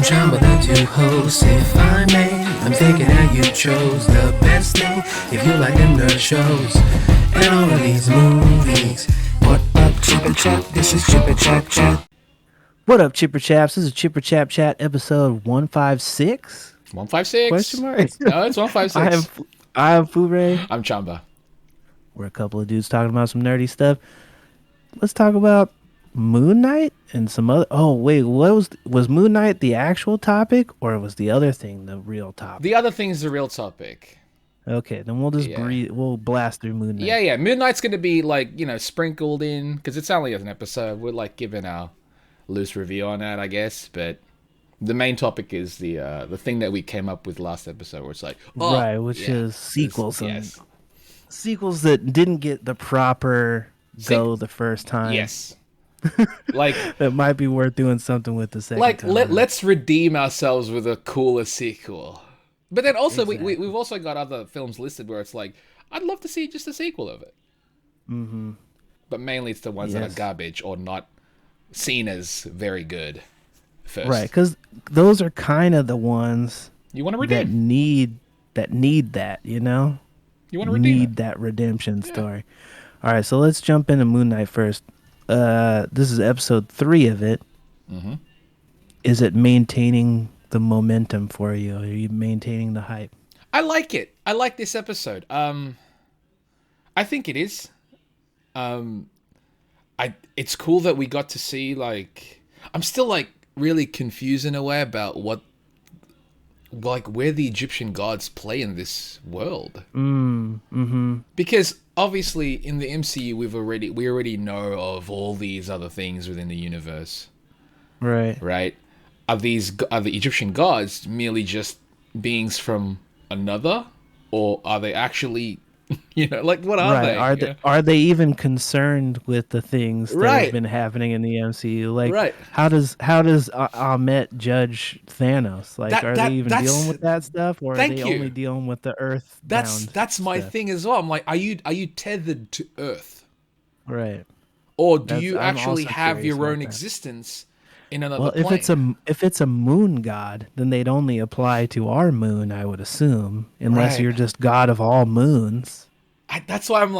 Chamba the to host. If I may, I'm thinking that you chose the best thing. If you like them nerd shows and all of these movies. What up, Chipper Chap? This is Chipper Chap Chat. What up, Chipper Chaps? This is Chipper Chap Chat episode 156? 156. Question mark? No, it's 156. I am FooRay. I'm Chamba. We're a couple of dudes talking about some nerdy stuff. Let's talk about Moonknight and some other. Oh wait, was Moonknight the actual topic, or was the other thing the real topic? The other thing is the real topic. Okay, then we'll just we'll blast through Moonknight. Yeah. Moonknight's gonna be sprinkled in because it's only an episode. We're giving our loose review on that, I guess. But the main topic is the thing that we came up with last episode, where it's which is sequels and sequels that didn't get the proper go the first time. Yes. That might be worth doing something with the second time. Let's redeem ourselves with a cooler sequel. But then also we've also got other films listed where it's I'd love to see just a sequel of it. Mm-hmm. But mainly it's the ones that are garbage or not seen as very good first. Right, because those are kind of the ones you want to redeem that need that, you know? You want to redeem that redemption story. All right, so let's jump into Moonknight first. This is episode 3 of it. Mm-hmm. Is it maintaining the momentum for you? Are you maintaining the hype? I like it. I like this episode. I think it is. It's cool that we got to see I'm still really confused in a way about what where the Egyptian gods play in this world. Mm-hmm. Because obviously in the MCU we already know of all these other things within the universe. Right. Are the Egyptian gods merely just beings from another, or are they actually what are they? Are they even concerned with the things that have been happening in the MCU? How does Ahmet judge Thanos? Are they even dealing with that stuff, or are they only dealing with the Earth? That's my thing as well. I'm are you tethered to Earth? Right. Or do you actually have your own existence in another plane? If it's a moon god, then they'd only apply to our moon, I would assume, unless you're just god of all moons. That's why I'm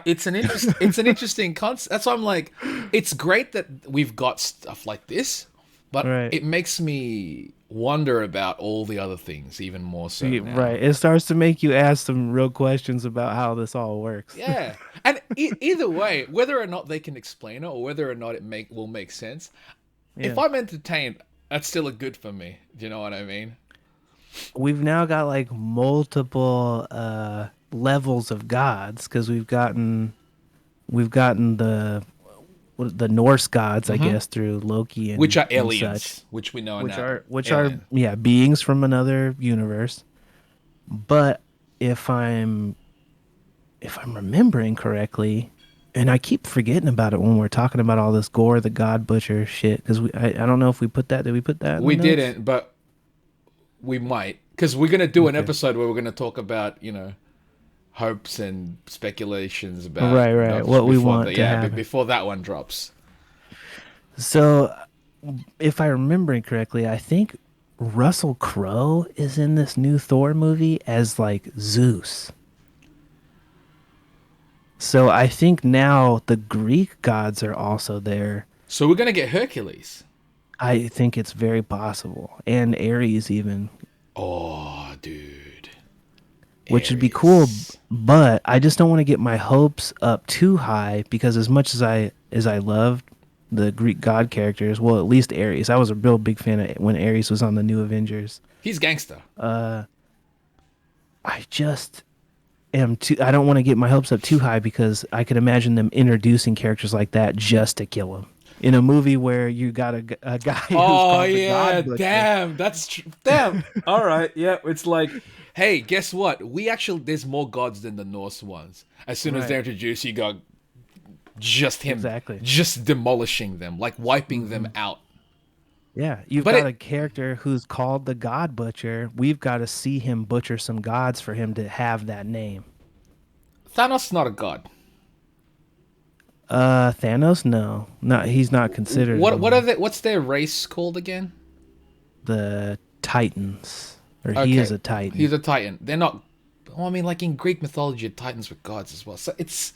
it's an interesting concept. That's why I'm it's great that we've got stuff like this, but it makes me wonder about all the other things even more so now. Right. It starts to make you ask some real questions about how this all works. Yeah. And either way, whether or not they can explain it or whether or not it will make sense, if I'm entertained, that's still a good for me. Do you know what I mean? We've now got multiple levels of gods, because we've gotten the Norse gods, I guess, through Loki, and which are aliens, and such, which we know which are beings from another universe. But if I'm remembering correctly, and I keep forgetting about it when we're talking about all this Gore the God Butcher shit, because I don't know if we put that. Did we put that? We didn't, but we might, because we're gonna do an episode where we're gonna talk about hopes and speculations about what we want to happen before that one drops. So, if I'm remembering correctly, I think Russell Crowe is in this new Thor movie as Zeus. So I think now the Greek gods are also there. So we're gonna get Hercules. I think it's very possible, and Ares even. Oh, dude. Which would be cool, but I just don't want to get my hopes up too high, because as much as I loved the Greek god characters, well, at least Ares, I was a real big fan of when Ares was on the New Avengers. He's gangster. I just am too. I don't want to get my hopes up too high, because I could imagine them introducing characters like that just to kill him in a movie where you got a guy. Who's called the God Butcher. Damn, that's damn. All right, yeah, it's hey, guess what? There's more gods than the Norse ones. As soon as they're introduced, you got just him, just demolishing them, wiping them out. Yeah, you've got a character who's called the God Butcher. We've got to see him butcher some gods for him to have that name. Thanos is not a god. Thanos? No, he's not considered. What's their race called again? the Titans, or he Okay. is a Titan. He's a Titan. They're not. Well, I mean, like in Greek mythology, Titans were gods as well. So it's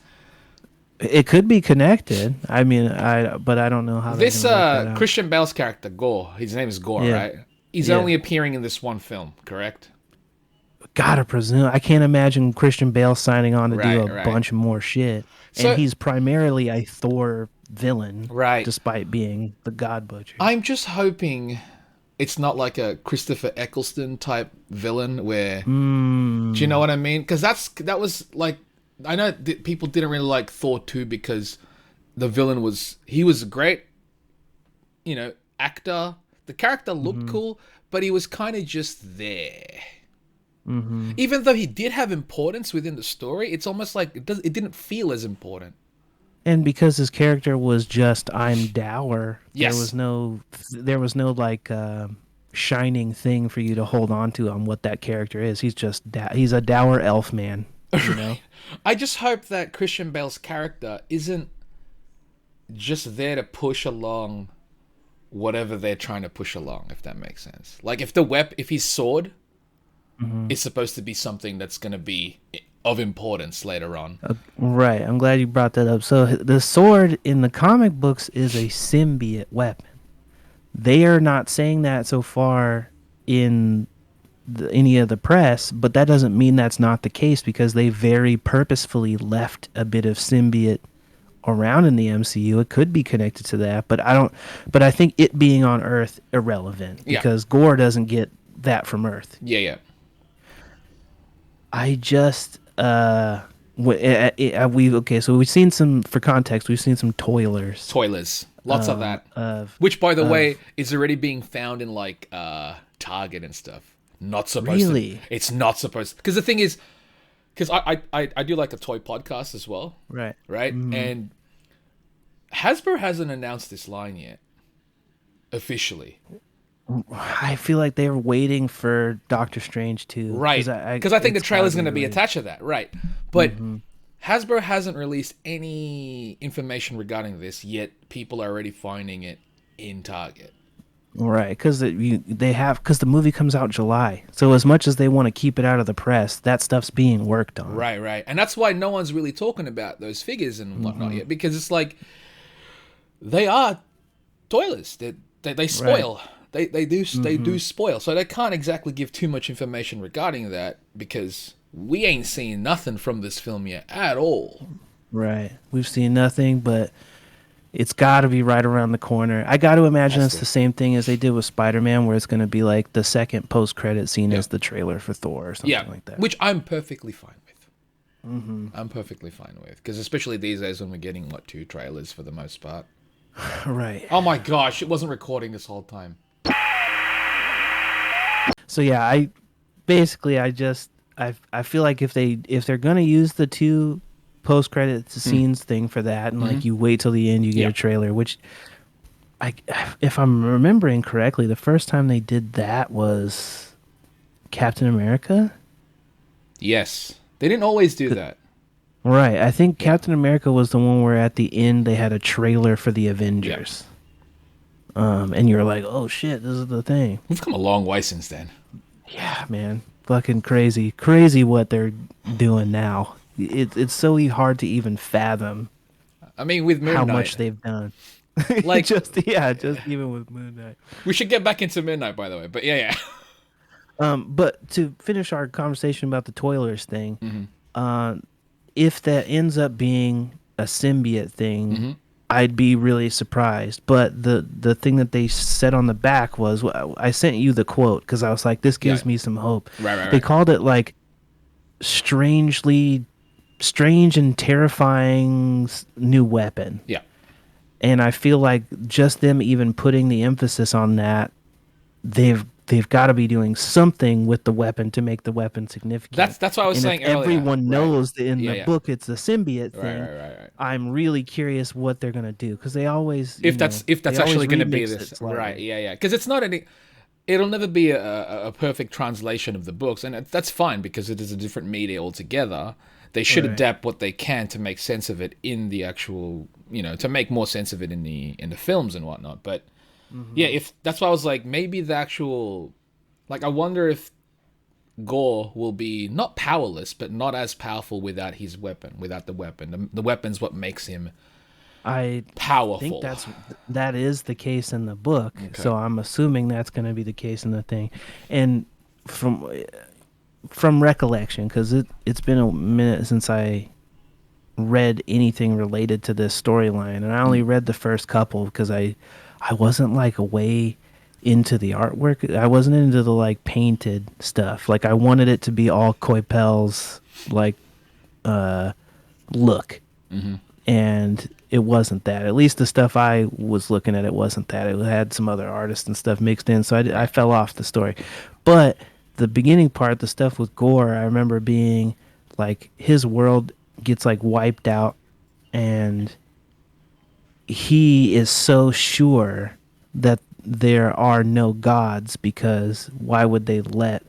It could be connected. I mean, but I don't know how this they're gonna work that out. Christian Bale's character, Gore. His name is Gore, Yeah. right? He's Yeah. only appearing in this one film, correct? Gotta presume. I can't imagine Christian Bale signing on to do Right, a right. bunch more shit. So- And he's primarily a Thor villain, Right. despite being the God Butcher. I'm just hoping it's not like a Christopher Eccleston type villain where. Do you know what I mean? Because that was like, I know people didn't really like Thor 2 because the villain was a great, actor. The character looked cool, but he was kind of just there. Even though he did have importance within the story, it's almost like it didn't feel as important. And because his character was just I'm dour, Yes. there was no like shining thing for you to hold on to on what that character is. He's just he's a dour elf man, you know. I just hope that Christian Bale's character isn't just there to push along whatever they're trying to push along, if that makes sense. Like if his sword is supposed to be something that's going to be of importance later on. Right. I'm glad you brought that up. So the sword in the comic books is a symbiote weapon. They are not saying that so far in any of the press, but that doesn't mean that's not the case because they very purposefully left a bit of symbiote around in the MCU. It could be connected to that, but I think it being on Earth irrelevant because Gore doesn't get that from Earth. Yeah. I just so we've seen some, for context, we've seen some toilers. Lots of that. Which, by the way, is already being found in like Target and stuff. Not supposed Really? to. It's not supposed. Because the thing is, because I do like a toy podcast as well. Right. And Hasbro hasn't announced this line yet, officially. I feel like they were waiting for Doctor Strange too. Right. Because I think the trailer's going to be attached to that. Right. But Hasbro hasn't released any information regarding this yet. People are already finding it in Target. Right, because the movie comes out July. So as much as they want to keep it out of the press, that stuff's being worked on. Right. And that's why no one's really talking about those figures and whatnot yet, because it's like they are toilers. They spoil. Right. They do spoil. So they can't exactly give too much information regarding that because we ain't seen nothing from this film yet at all. Right. We've seen nothing, but it's got to be right around the corner. I got to imagine it's the same thing as they did with Spider-Man, where it's going to be like the second post-credit scene is the trailer for Thor or something like that. Which I'm perfectly fine with. I'm perfectly fine with. Because especially these days when we're getting, 2 trailers for the most part. Right. Oh my gosh, it wasn't recording this whole time. So yeah, I feel like if they're going to use the 2 post-credit scenes thing for that, and you wait till the end, you get a trailer, which if I'm remembering correctly, the first time they did that was Captain America. Yes, they didn't always do that. Right, I think Captain America was the one where at the end they had a trailer for the Avengers. And you're like, oh shit, this is the thing. We've come a long way since then. Yeah, man, fucking crazy what they're doing now. It's so hard to even fathom. I mean, with Moonknight, how much they've done. Just even with Moonknight. We should get back into Moonknight, by the way. But yeah. But to finish our conversation about the Toilers thing, if that ends up being a symbiote thing, I'd be really surprised. But the thing that they said on the back was, I sent you the quote because I was like, this gives me some hope. Right. They called it like strange and terrifying new weapon. Yeah. And I feel like just them even putting the emphasis on that, they've got to be doing something with the weapon to make the weapon significant. That's what I was saying earlier. Everyone knows that in the book it's the symbiote thing. Right. I'm really curious what they're gonna do because they always if that's actually going to be this, right? Yeah. Because it's not any. It'll never be a perfect translation of the books, and that's fine because it is a different media altogether. They should adapt what they can to make sense of it in the actual, to make more sense of it in the films and whatnot. But Yeah, if that's why I was like, maybe the actual, like, I wonder if Gore will be not powerless, but not as powerful without his weapon, without the weapon. The weapon's what makes him I think powerful. that is the case in the book. Okay. So I'm assuming that's going to be the case in the thing. And from recollection, because it's been a minute since I read anything related to this storyline, and I only read the first couple because I wasn't like way into the artwork. I wasn't into the like painted stuff. Like I wanted it to be all Coipel's like look, and it wasn't that. At least the stuff I was looking at, it wasn't that. It had some other artists and stuff mixed in, so I fell off the story. But the beginning part, the stuff with Gore, I remember being like his world gets like wiped out, and he is so sure that there are no gods, because why would they let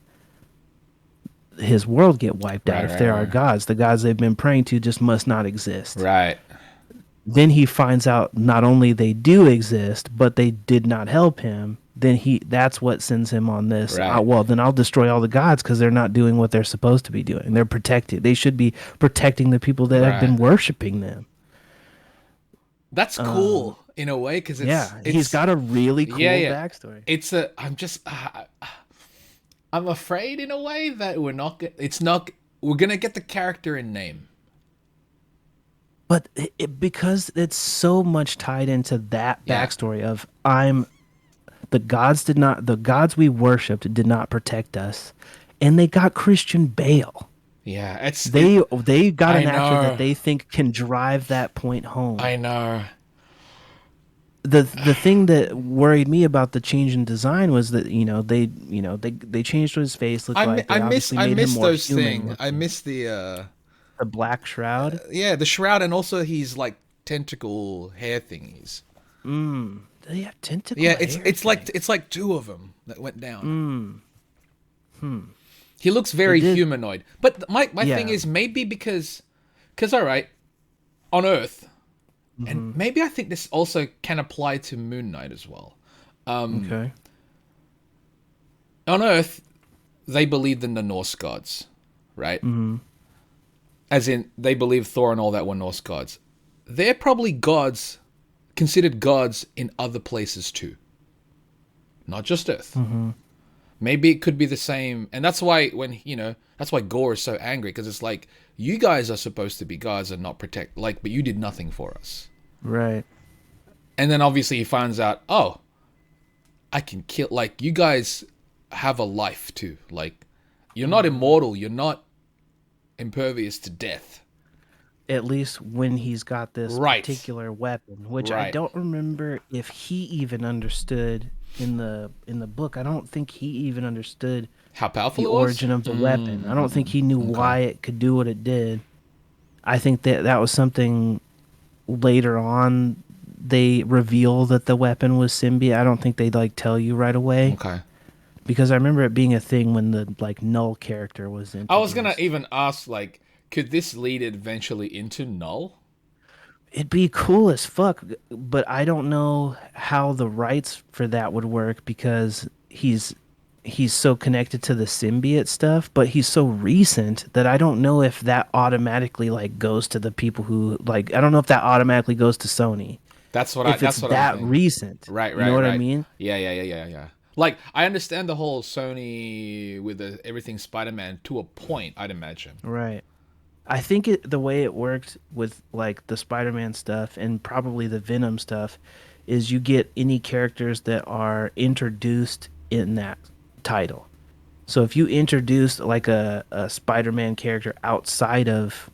his world get wiped out if there are gods? The gods they've been praying to just must not exist. Right. Then he finds out not only they do exist, but they did not help him. Then that's what sends him on this. Right. Well, then I'll destroy all the gods because they're not doing what they're supposed to be doing. They're protected. They should be protecting the people that have been worshiping them. That's cool in a way, because he's got a really cool backstory. I'm afraid in a way that we're gonna get the character in name. But because it's so much tied into that backstory of the gods we worshipped did not protect us, and they got Christian Bale. Yeah, they got an actor that they think can drive that point home. I know. The thing that worried me about the change in design was that they changed what his face looked like. I miss those things. I miss the black shroud. The shroud, and also his like tentacle hair thingies. They have tentacles. Yeah, it's like two of them that went down. He looks very humanoid. But my thing is, maybe because all right, on Earth, and maybe I think this also can apply to Moon Knight as well. Okay. On Earth, they believed in the Norse gods, right? Mm-hmm. As in, they believed Thor and all that were Norse gods. They're probably considered gods in other places too. Not just Earth. Mm-hmm. Maybe it could be the same. And that's why that's why Gore is so angry, because it's like, you guys are supposed to be gods and not protect, like, but you did nothing for us. Right. And then obviously he finds out, oh, I can kill, like, you guys have a life too. Like, you're not immortal. You're not impervious to death. At least when he's got this particular weapon, which I don't remember if he even understood in the book. I don't think he even understood how powerful the origin of the weapon. I don't think he knew why it could do what it did. I think that was something later on they reveal that the weapon was symbiote. I don't think they'd like tell you right away. Okay. Because I remember it being a thing when the like Null character was introduced. I was gonna even ask, like, could this lead eventually into Null? It'd be cool as fuck, but I don't know how the rights for that would work, because he's so connected to the symbiote stuff, but he's so recent that I don't know if that automatically like goes to the people who like. I don't know if that automatically goes to Sony. That's what if that's it's what that I'm recent. Right. You know what I mean? Yeah. Like, I understand the whole Sony with everything Spider-Man to a point, I'd imagine. Right. I think the way it worked with like the Spider-Man stuff and probably the Venom stuff is you get any characters that are introduced in that title. So if you introduce like a Spider-Man character outside of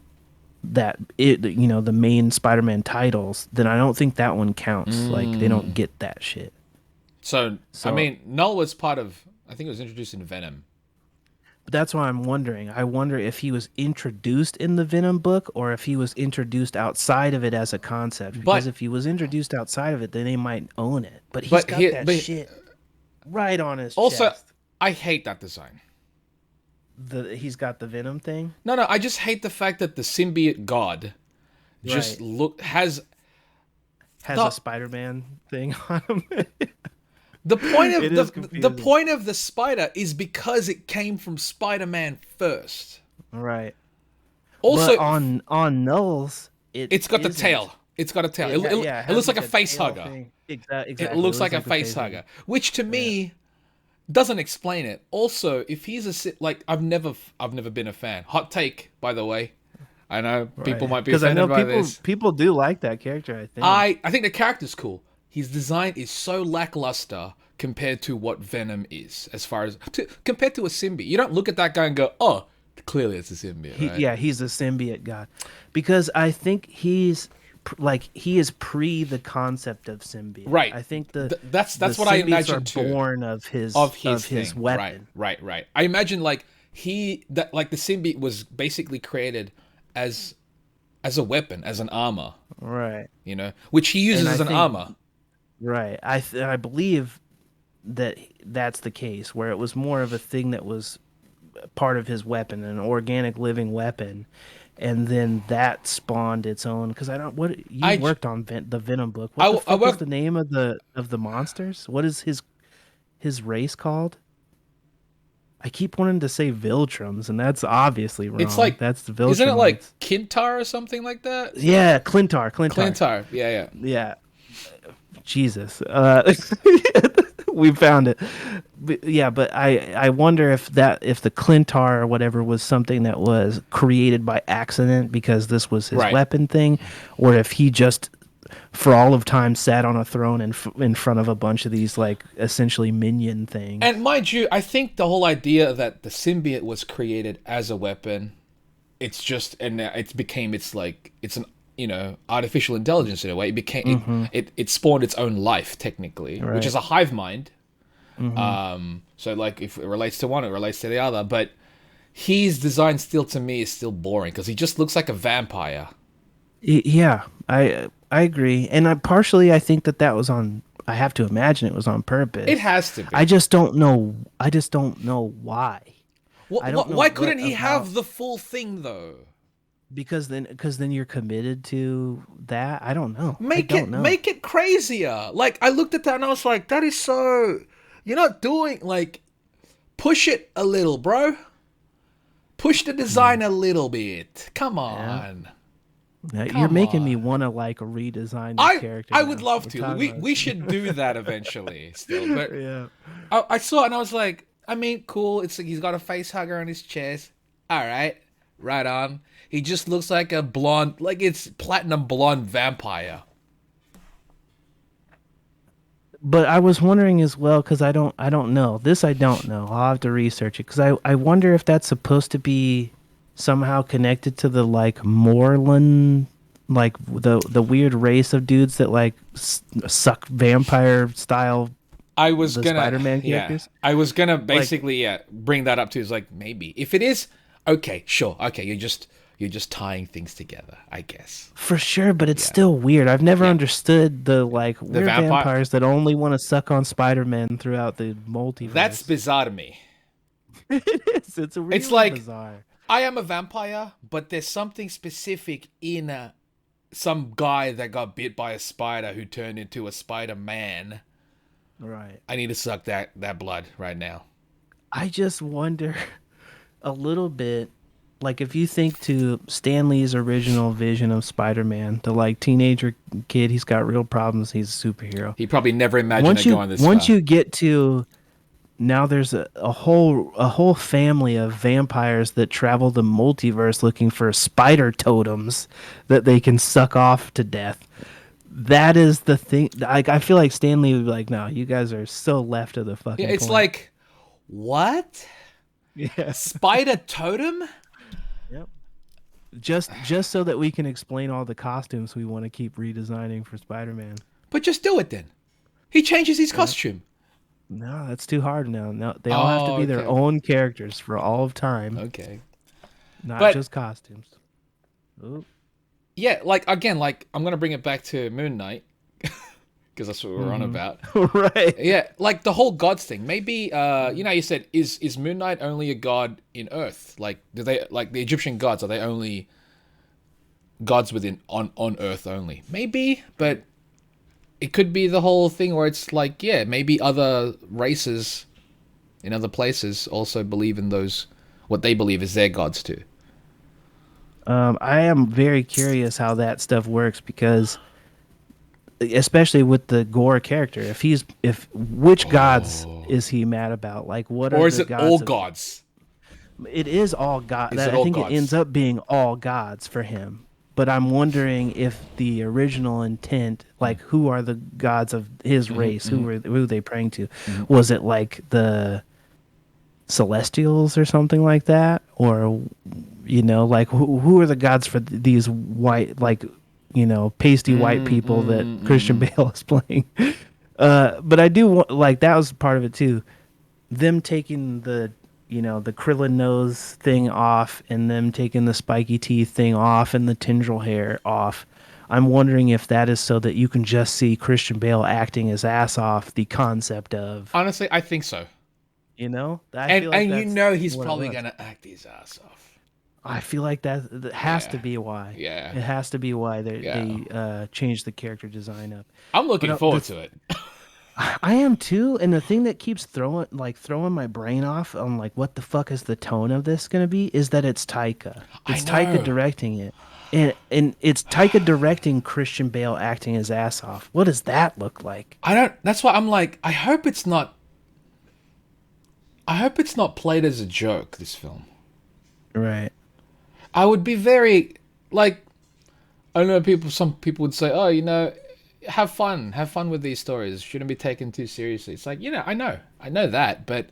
that, the main Spider-Man titles, then I don't think that one counts. Like, they don't get that shit. So I mean, Null was part of, I think it was introduced in Venom. But that's why I'm wondering. I wonder if he was introduced in the Venom book or if he was introduced outside of it as a concept. Because if he was introduced outside of it, then they might own it. But he's got that shit right on his chest. Also, I hate that design. He's got the Venom thing? No, I just hate the fact that the symbiote god just has a Spider-Man thing on him. The point of It is the confusing. point of the spider is because it came from Spider-Man first. Right. Also, But on Null's, it's got the tail. It's got a tail. It It looks has like a face tail hugger. thing. It Exactly. looks like a face hugger, which to me doesn't explain it. Also, if he's like, I've never been a fan. Hot take, by the way. I know people might be Because I know offended by this. people do like that character. I think. I think the character's cool. His design is so lackluster compared to what Venom is, as far as compared to a symbiote. You don't look at that guy and go, "Oh, clearly it's a symbiote." Right? He's a symbiote god, because I think he is pre the concept of symbiote. Right. I think that's the what I symbiotes imagine are too. born of his thing. weapon. Right. I imagine like the symbiote was basically created as a weapon, as an armor. Right. You know, which he uses as an armor. Right. I believe that that's the case, where it was more of a thing that was part of his weapon, an organic living weapon, and then that spawned its own. Because I don't what you worked on the Venom book. What the fuck is the name of the monsters? What is his race called? I keep wanting to say Viltrums, and that's obviously wrong. It's like that's the Viltrum. Isn't it like Kintar or something like that? Yeah, Clintar. Yeah. Jesus. We found it. But I wonder if the Clintar or whatever was something that was created by accident because this was his weapon thing, or if he just for all of time sat on a throne in front of a bunch of these like essentially minion things. And mind you, I think the whole idea that the symbiote was created as a weapon, it's just and it's an artificial intelligence in a way. It became it spawned its own life technically, which is a hive mind. So like if it relates to one, it relates to the other. But his design still to me is still boring because he just looks like a vampire. Yeah, I agree, and I think that was on. I have to imagine it was on purpose. It has to be. I just don't know. Why. Why couldn't he have the full thing though? Because then you're committed to that. I don't know. Make it crazier. Like I looked at that and I was like, that is so. You're not doing like, push it a little, bro. Push the design a little bit. Come on. You're making me want to like redesign the character. I would love to. We should do that eventually. Still, but I saw it and I was like, I mean, cool. It's like he's got a face hugger on his chest. All right, right on. He just looks like a blonde, like it's platinum blonde vampire. But I was wondering as well because I don't know this. I don't know. I'll have to research it because I wonder if that's supposed to be somehow connected to the like Moreland, like the weird race of dudes that like suck vampire style. I was gonna Spider-Man characters. I was gonna basically bring that up to is like maybe if it is okay, sure, okay, you're just tying things together, I guess. For sure, but it's still weird. I've never understood the like weird vampires that only want to suck on Spider-Man throughout the multiverse. That's bizarre to me. It is. It's really bizarre. I am a vampire, but there's something specific in some guy that got bit by a spider who turned into a Spider-Man. Right. I need to suck that blood right now. I just wonder a little bit, like if you think to Stan Lee's original vision of Spider-Man, the like teenager kid, he's got real problems, he's a superhero. He probably never imagined going this far. Once you get to now there's a whole family of vampires that travel the multiverse looking for spider totems that they can suck off to death. That is the thing. I feel like Stan Lee would be like, no, you guys are so left of the fucking it's point. like, what? Yeah. Spider totem? Yep. Just so that we can explain all the costumes we want to keep redesigning for Spider-Man. But just do it then. He changes his costume. No, that's too hard now. No, they all have to be their own characters for all of time. Okay. Not just costumes. Ooh. Yeah, like again, like I'm gonna bring it back to Moon Knight because that's what we're on about. Right. Yeah, like the whole gods thing. Maybe you said is Moon Knight only a god in Earth? Like do they like the Egyptian gods? Are they only gods on Earth only? Maybe, but it could be the whole thing where it's like, yeah, maybe other races in other places also believe in those, what they believe is their gods too. I am very curious how that stuff works because, especially with the Gore character, if which gods is he mad about? Like, what Or are is the it gods? all gods? It is all God. Is it I all think it gods? ends up being all gods for him. But I'm wondering if the original intent, like, who are the gods of his race? Who are they praying to? Was it like the Celestials or something like that, or like who are the gods for these white, like, pasty white people that Christian Bale is playing? But I do want, like, that was part of it too. Them taking the Krillin nose thing off and them taking the spiky teeth thing off and the tendril hair off. I'm wondering if that is so that you can just see Christian Bale acting his ass off. The concept of, Honestly, I think so. I feel like He's probably gonna act his ass off. I feel like that has to be why. Yeah. It has to be why they changed the character design up. I'm looking forward to it. I am too, and the thing that keeps throwing my brain off on, like, what the fuck is the tone of this gonna be, is that it's Taika. It's Taika directing it, and it's Taika directing Christian Bale acting his ass off. What does that look like? That's why I'm like, I hope it's not played as a joke, this film. Right. I would be very, like, I don't know, some people would say, oh, have fun with these stories. Shouldn't be taken too seriously. It's like, I know that, but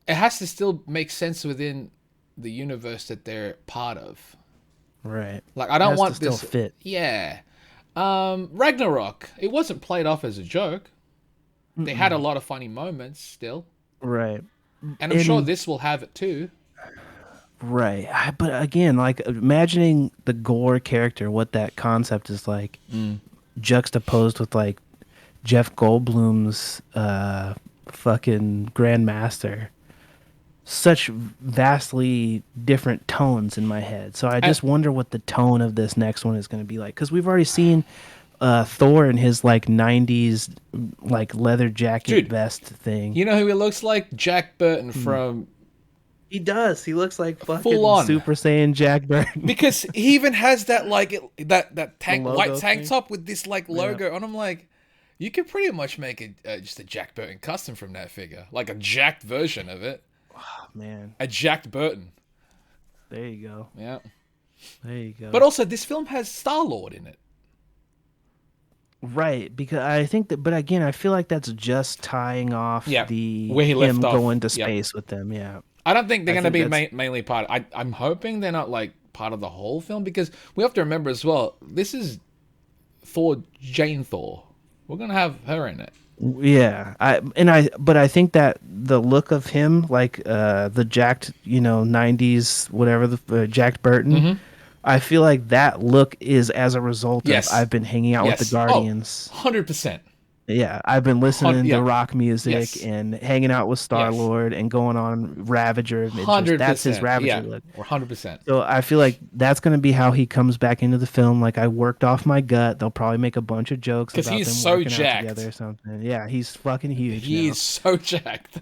it has to still make sense within the universe that they're part of. Right. Like, I don't want this this still fit. Yeah. Ragnarok, it wasn't played off as a joke. They had a lot of funny moments still. Right. And I'm sure this will have it too. Right. But again, like, imagining the Gore character, what that concept is like, juxtaposed with, like, Jeff Goldblum's fucking Grandmaster. Such vastly different tones in my head. So I just wonder what the tone of this next one is going to be like. Because we've already seen Thor in his, like, 90s, like, leather jacket vest thing. You know who he looks like? Jack Burton from... He does. He looks like fucking Full on Super Saiyan Jack Burton. Because he even has that, like, that white tank thing? top with this, like, logo. Yeah. And I'm like, you could pretty much make just a Jack Burton custom from that figure. Like a jacked version of it. Oh, man. A Jacked Burton. There you go. Yeah. There you go. But also, this film has Star-Lord in it. Right, because I think that, but again, I feel like that's just tying off where he left him off. going to space with them. Yeah, I don't think they're going to be mainly part. I'm hoping they're not, like, part of the whole film, because we have to remember as well. This is Jane Thor. We're going to have her in it. Yeah, but I think that the look of him, like the jacked, 90s whatever, the jacked Burton. I feel like that look is as a result of I've been hanging out with the Guardians. 100%. Yeah, I've been listening to rock music and hanging out with Star-Lord and going on Ravager. 100%. That's his Ravager look. 100%. So I feel like that's going to be how he comes back into the film. Like, I worked off my gut. They'll probably make a bunch of jokes about them working out together or something. Yeah, he's fucking huge. He's so jacked.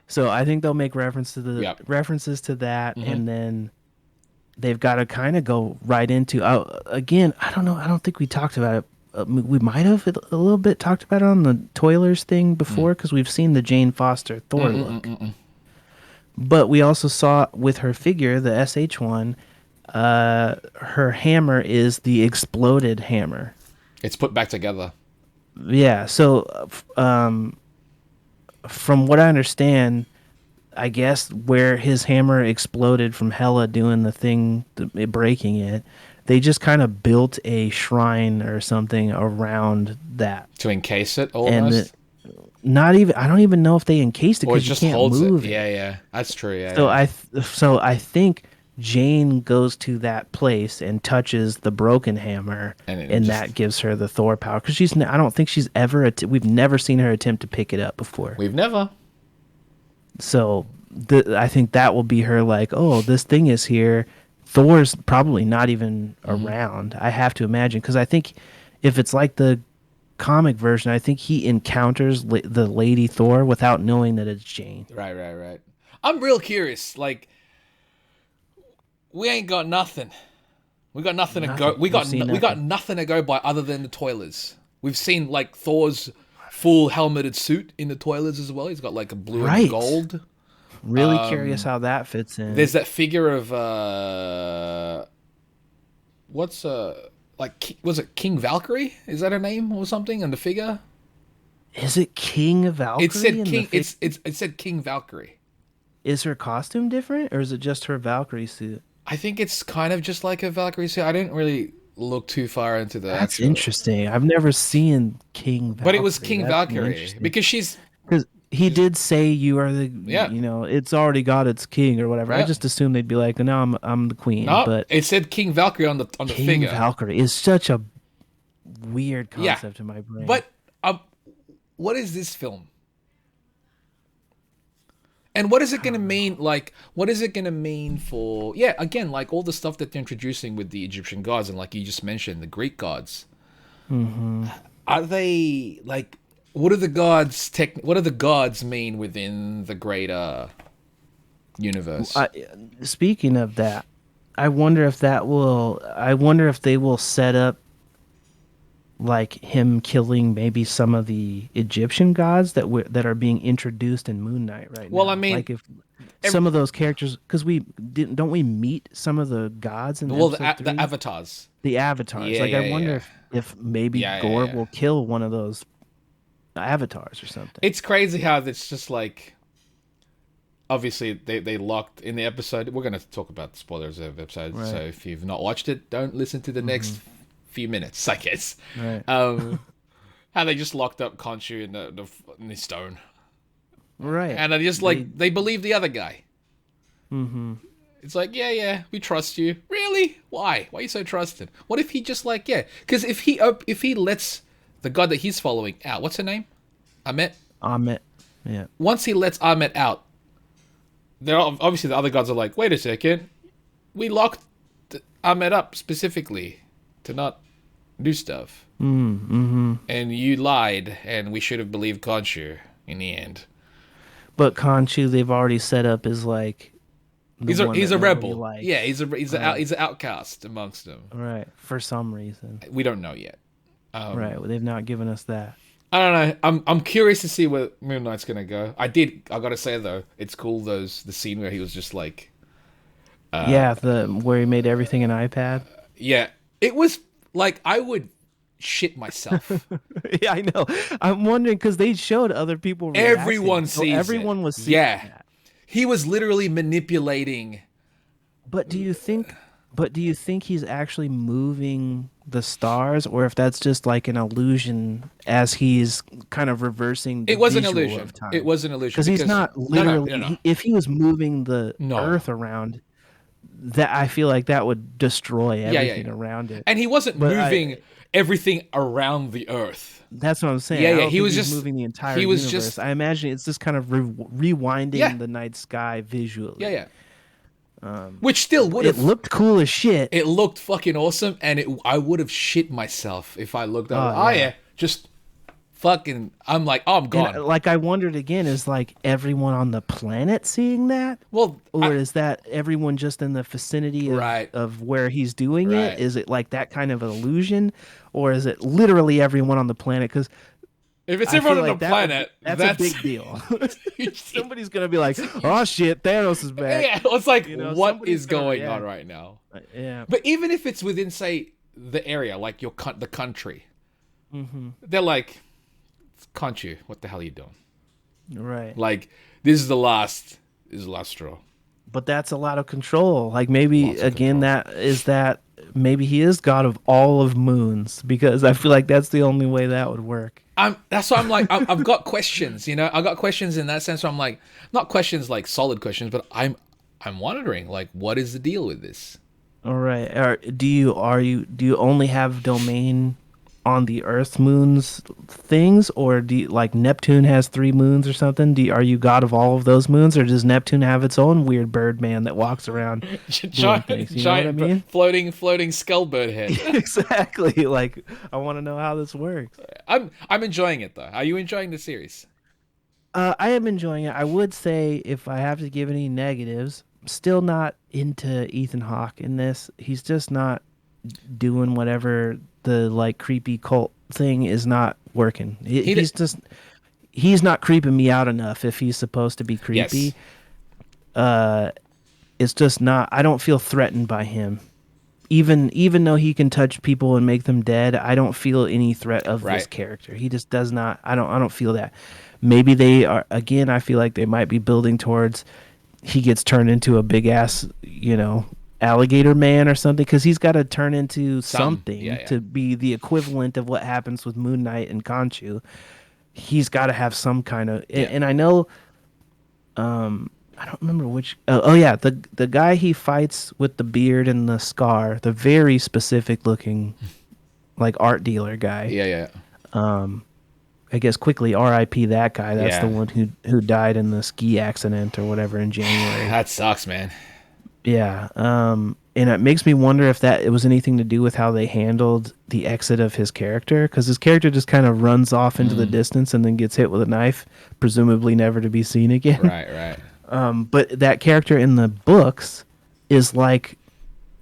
So I think they'll make references to that, and then they've got to kind of go right into. Again, I don't know. I don't think we talked about it. We might have a little bit talked about it on the Toilers thing before, because we've seen the Jane Foster Thor look. But we also saw with her figure, the SH1, her hammer is the exploded hammer. It's put back together. Yeah. So from what I understand, I guess where his hammer exploded from Hela doing the thing, breaking it, they just kind of built a shrine or something around that to encase it almost. And I don't even know if they encased it, because you can't move it. Yeah, that's true. Yeah. So I think Jane goes to that place and touches the broken hammer, and that gives her the Thor power. Because I don't think she's ever. We've never seen her attempt to pick it up before. We've never. So I think that will be her, like, oh, this thing is here. Thor's probably not even around, I have to imagine, because I think if it's like the comic version, I think he encounters the Lady Thor without knowing that it's Jane. Right. I'm real curious. Like, we ain't got nothing. We got nothing to go. We got nothing to go by other than the Toilers. We've seen like Thor's full helmeted suit in the Toilers as well. He's got like a blue and gold. Really curious how that fits in. There's that figure of was it King Valkyrie? Is that her name or something? And the figure? Is it King Valkyrie? It said King. It said King Valkyrie. Is her costume different, or is it just her Valkyrie suit? I think it's kind of just like a Valkyrie suit. I didn't really look too far into the. That's interesting. I've never seen King Valkyrie. But it was King Valkyrie because because he did say you are the it's already got its king or whatever. I just assumed they'd be like, no, I'm the queen. No, but it said King Valkyrie on the figure. King Valkyrie is such a weird concept in my brain. But what is this film? And what is it going to mean? Like, what is it going to mean for? Yeah, again, like all the stuff that they're introducing with the Egyptian gods, and like you just mentioned, the Greek gods. Mm-hmm. Are they like? What are the gods? What do the gods mean within the greater universe? Speaking of that, I wonder if they will set up like him killing maybe some of the Egyptian gods that are being introduced in Moon Knight right now. Well, I mean, like if some of those characters, because don't we meet some of the gods in the avatars. The avatars. Yeah, like I wonder if maybe Gore will kill one of those avatars or something. It's crazy how it's just like, obviously they locked in the episode. We're going to talk about the spoilers of the episode, so if you've not watched it, don't listen to the next few minutes, I guess. Right. How they just locked up Khonshu in the stone. Right. And they just they believe the other guy. Mm-hmm. It's like, yeah, we trust you. Really? Why? Why are you so trusted? What if he just like, because if he lets the god that he's following out, what's her name? Amet. Yeah. Once he lets Amet out, there obviously the other gods are like, wait a second, we locked Amet up specifically to not do stuff, and you lied, and we should have believed Khonshu in the end. But Khonshu, they've already set up as like he's a rebel. Yeah, he's an outcast amongst them. Right. For some reason, we don't know yet. Right. Well, they've not given us that. I don't know. I'm curious to see where Moon Knight's gonna go. I gotta say though, it's cool the scene where he was just like, where he made everything an iPad. Yeah, it was like I would shit myself. Yeah, I know. I'm wondering because they showed other people reacting. Everyone sees everyone it. was seeing that. He was literally manipulating. But do you think he's actually moving the stars, or if that's just like an illusion as he's kind of reversing the It was an visual illusion. of time? It was an illusion. Because he's not literally... No. If he was moving the Earth around, that I feel like that would destroy everything around it. And he wasn't moving everything around the Earth. That's what I'm saying. Yeah, he was just moving the entire universe. I imagine it's just kind of rewinding the night sky visually. Yeah. Which still would have... It looked cool as shit. It looked fucking awesome, and I would have shit myself if I looked up. Just fucking... I'm like, I'm gone. And, like, I wondered again, is like everyone on the planet seeing that? Well... Or is that everyone just in the vicinity of where he's doing it? Is it like that kind of illusion? Or is it literally everyone on the planet? Because... If it's everyone on the planet, that's a big deal. Somebody's going to be like, oh shit, Thanos is back. Yeah, it's like, what is going on right now? Yeah. But even if it's within, say, the area, like the country, they're like, Khonshu, what the hell are you doing? Right. Like, this is the last straw. But that's a lot of control. Like maybe again, maybe he is god of all of moons, because I feel like that's the only way that would work. That's why I'm like, I've got questions, I've got questions in that sense where I'm like, not questions like solid questions, but I'm wondering, like, what is the deal with this? All right. Do you only have domain on the Earth moons things, or do you, like Neptune has 3 moons or something? Are you god of all of those moons, or does Neptune have its own weird bird man that walks around doing things? You know what I mean? Floating skullbird head. Exactly. Like, I want to know how this works. I'm enjoying it though. Are you enjoying the series? I am enjoying it. I would say if I have to give any negatives, still not into Ethan Hawke in this. He's just not doing whatever the like creepy cult thing is not working. He's not creeping me out enough if he's supposed to be creepy. Yes. It's just not. I don't feel threatened by him. Even though he can touch people and make them dead, I don't feel any threat of this character. He just does not. I don't feel that. Maybe they are, again, I feel like they might be building towards he gets turned into a big ass, alligator man or something, because he's got to turn into something to be the equivalent of what happens with Moon Knight and Khonshu. He's got to have some kind of, and I know, I don't remember which. The guy he fights with the beard and the scar, the very specific looking, like art dealer guy. Yeah. I guess quickly R.I.P. that guy. That's the one who died in the ski accident or whatever in January. That sucks, man. Yeah. And it makes me wonder if it was anything to do with how they handled the exit of his character, because his character just kind of runs off into the distance and then gets hit with a knife, presumably never to be seen again. Right. But that character in the books is like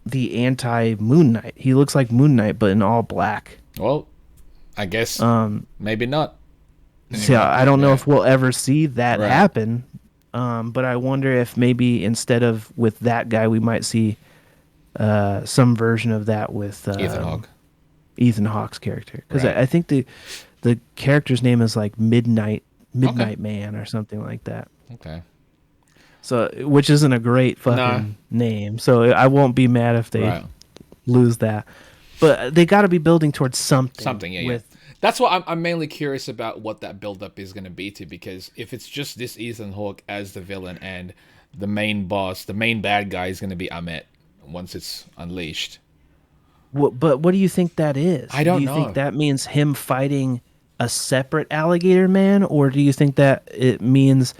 the anti-Moon Knight. He looks like Moon Knight, but in all black. Well, I guess maybe not. See, I don't know if we'll ever see that happen, but I wonder if maybe instead of with that guy, we might see some version of that with Ethan Hawke's character. Because I think the character's name is like Midnight Man or something like that. Okay. So, which isn't a great fucking name. So I won't be mad if they lose that. But they got to be building towards something. Something, That's what I'm mainly curious about, what that build-up is going to be to, because if it's just this Ethan Hawke as the villain and the main boss, the main bad guy is going to be Ahmet once it's unleashed. But what do you think that is? I don't know. Do you think that means him fighting a separate alligator man, or do you think that it means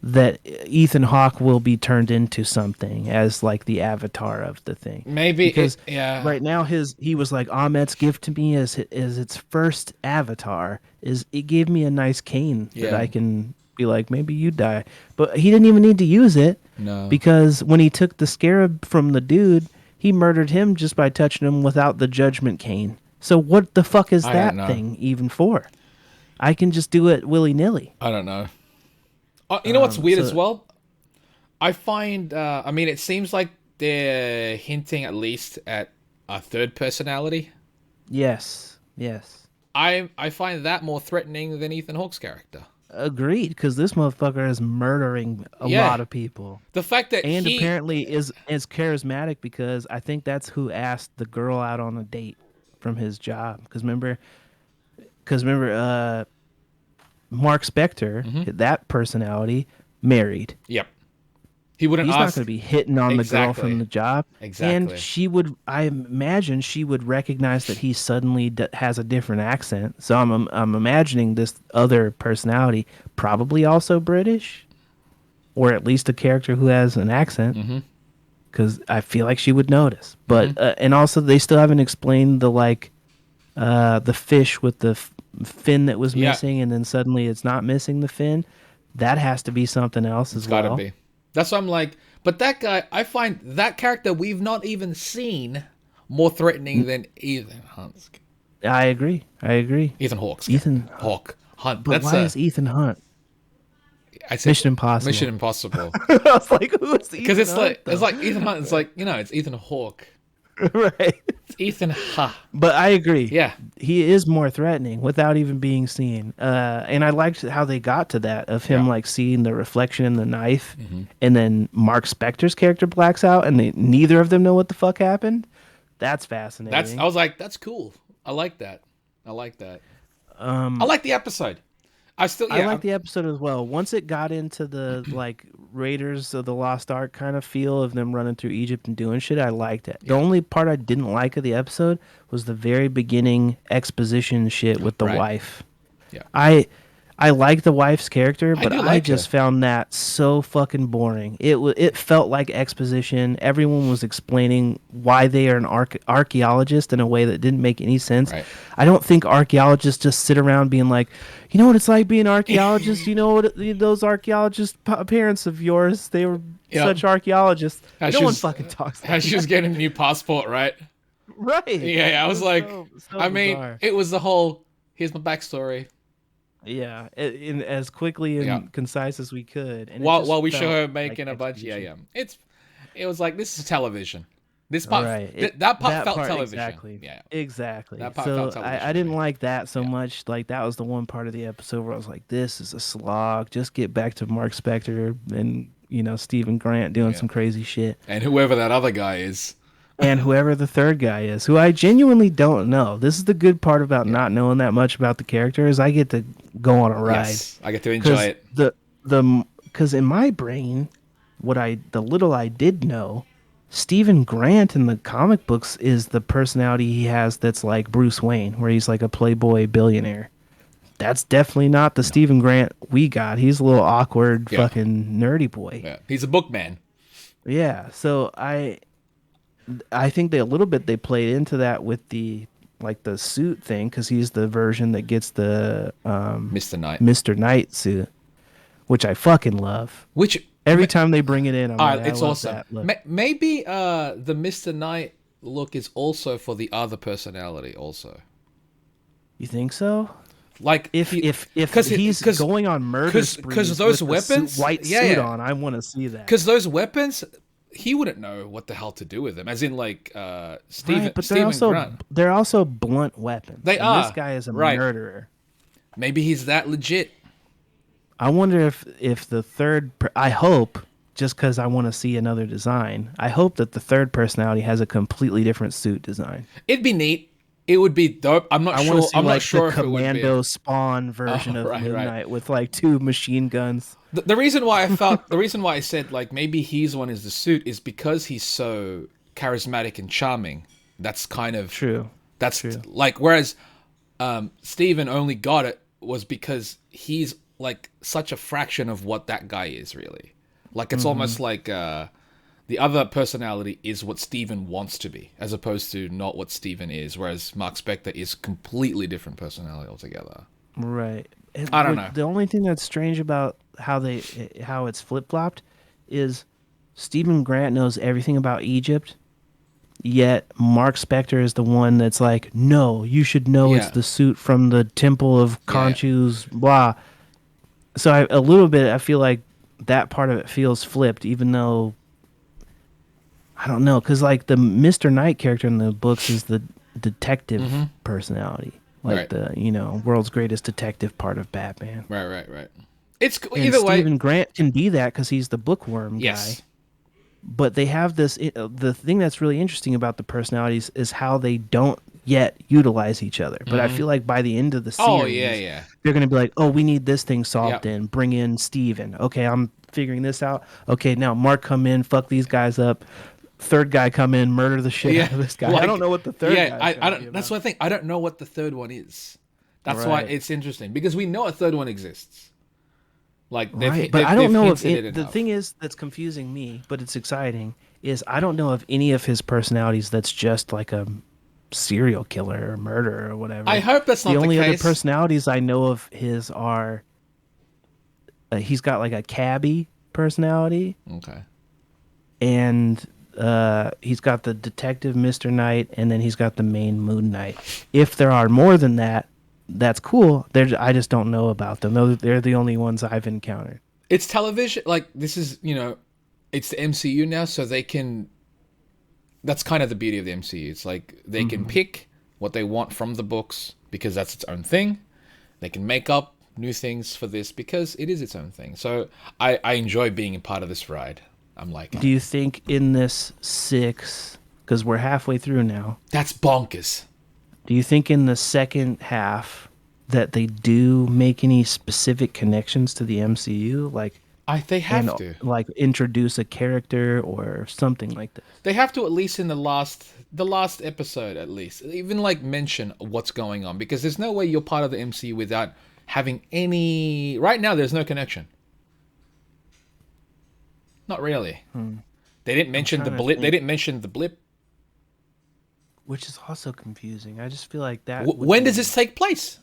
that Ethan Hawke will be turned into something as like the avatar of the thing? Maybe, because right now he was like, Ahmet's gift to me as its first avatar is it gave me a nice cane that I can be like, maybe you die. But he didn't even need to use it. No. Because when he took the scarab from the dude, he murdered him just by touching him without the judgment cane. So what the fuck is that thing even for? I can just do it willy-nilly. I don't know. You know what's weird as well? I find, it seems like they're hinting at least at a third personality. Yes. I find that more threatening than Ethan Hawke's character. Agreed, because this motherfucker is murdering a lot of people. The fact that apparently is charismatic, because I think that's who asked the girl out on a date from his job. Because remember, Mark Spector, that personality, married. Yep. He's not going to be hitting on the girl from the job. Exactly. And I imagine she would recognize that he suddenly has a different accent. So I'm imagining this other personality, probably also British, or at least a character who has an accent, because I feel like she would notice. But and also they still haven't explained the fish with the fin that was missing, and then suddenly it's not missing the fin. That has to be something else as well. It's gotta be. That's why I'm like, but that guy, I find that character we've not even seen more threatening than Ethan Hunt's. I agree. Ethan Hawke's. Ethan Hawke. Hunt. But why is Ethan Hunt? I said Mission Impossible. Mission Impossible. I was like, who is Ethan? Because it's like Ethan Hunt. It's like, it's Ethan Hawke. Right. It's Ethan Ha. But I agree. Yeah. He is more threatening without even being seen. And I liked how they got to that, of him like seeing the reflection in the knife, and then Mark Spector's character blacks out and neither of them know what the fuck happened. That's fascinating. I was like, that's cool. I like that. I like the episode. I like the episode as well. Once it got into the like Raiders of the Lost Ark kind of feel of them running through Egypt and doing shit. I liked it. The only part I didn't like of the episode was the very beginning exposition shit with the wife. Yeah. I like the wife's character, but I just found that so fucking boring. It felt like exposition. Everyone was explaining why they are an archaeologist in a way that didn't make any sense. Right. I don't think archaeologists just sit around being like, you know what it's like being an archaeologist? You know what those archaeologist parents of yours, they were such archaeologists. No one fucking talks like that. She was getting a new passport, right? Right. Yeah, I was like, so I mean, bizarre. it was the whole, here's my backstory. Yeah, in as quickly and concise as we could. And while we show her making a bunch, it was like, this is television. This part, that part felt television. Exactly. Yeah, exactly. That part so felt television. I didn't like that so much. Like that was the one part of the episode where I was like, this is a slog. Just get back to Mark Spector and Stephen Grant doing some crazy shit. And whoever that other guy is. And whoever the third guy is, who I genuinely don't know. This is the good part about not knowing that much about the character is I get to go on a ride. Yes, I get to enjoy it. Because in my brain, the little I did know, Stephen Grant in the comic books is the personality he has that's like Bruce Wayne, where he's like a playboy billionaire. That's definitely not the Stephen Grant we got. He's a little awkward, fucking nerdy boy. Yeah, he's a bookman. Yeah, so I think they played into that with the suit thing because he's the version that gets the Mr. Knight suit, which I fucking love. Which every time they bring it in, I'm like, it's awesome. Maybe the Mr. Knight look is also for the other personality. Also, you think so? Like if he's going on murder sprees because those with weapons, white suit on, I want to see that. Because those weapons. He wouldn't know what the hell to do with them, as in like Stephen. Right, but Grant. they're also blunt weapons. They are. This guy is a murderer. Maybe he's that legit. I wonder if the third. I hope, just because I want to see another design. I hope that the third personality has a completely different suit design. It'd be neat. It would be dope. I'm not sure. I'm not sure if it would be the Commando Spawn version of Moonknight with like 2 machine guns. The reason why I said like maybe he's one is the suit is because he's so charismatic and charming. That's kind of true. That's true. Like whereas Steven only got it was because he's like such a fraction of what that guy is really. Like it's almost like the other personality is what Steven wants to be, as opposed to not what Steven is, whereas Mark Spector is completely different personality altogether. Right. I don't know. The only thing that's strange about how it's flip-flopped is Stephen Grant knows everything about Egypt, yet Mark Spector is the one that's like, no, you should know it's the suit from the Temple of Khonshu's, blah. So I feel like that part of it feels flipped, even though I don't know, because like the Mr. Knight character in the books is the detective personality, like the world's greatest detective part of Batman. Right. It's and either way. Stephen Grant can be that because he's the bookworm guy. But they have this. The thing that's really interesting about the personalities is how they don't yet utilize each other. But I feel like by the end of the series, they're going to be like, oh, we need this thing solved in. Bring in Steven. Okay, I'm figuring this out. Okay, now Mark come in, fuck these guys up. Third guy come in, murder the shit out of this guy. Like, I don't know what the third guy I don't. That's what I think. I don't know what the third one is. That's why it's interesting because we know a third one exists. Like, but I don't know if the thing is that's confusing me, but it's exciting. Is I don't know of any of his personalities that's just like a serial killer or murderer or whatever. I hope that's not the case. The only other personalities I know of his are he's got like a cabbie personality. Okay. And he's got the detective Mr. Knight, and then he's got the main Moon Knight. If there are more than that, that's cool. I just don't know about them. They're the only ones I've encountered. It's television. Like, this is, it's the MCU now, so they can... That's kind of the beauty of the MCU. It's like they can pick what they want from the books because that's its own thing. They can make up new things for this because it is its own thing. So I enjoy being a part of this ride. I'm like... Do you think in this 6... Because we're halfway through now. That's bonkers. Do you think in the second half that they do make any specific connections to the MCU? Like, They have and to. like introduce a character or something like this. They have to, at least in the last episode, at least even like mention what's going on, because there's no way you're part of the MCU without having any. Right now, there's no connection. Not really. They didn't mention the blip. They didn't mention the blip. Which is also confusing. I just feel like that. When does this take place?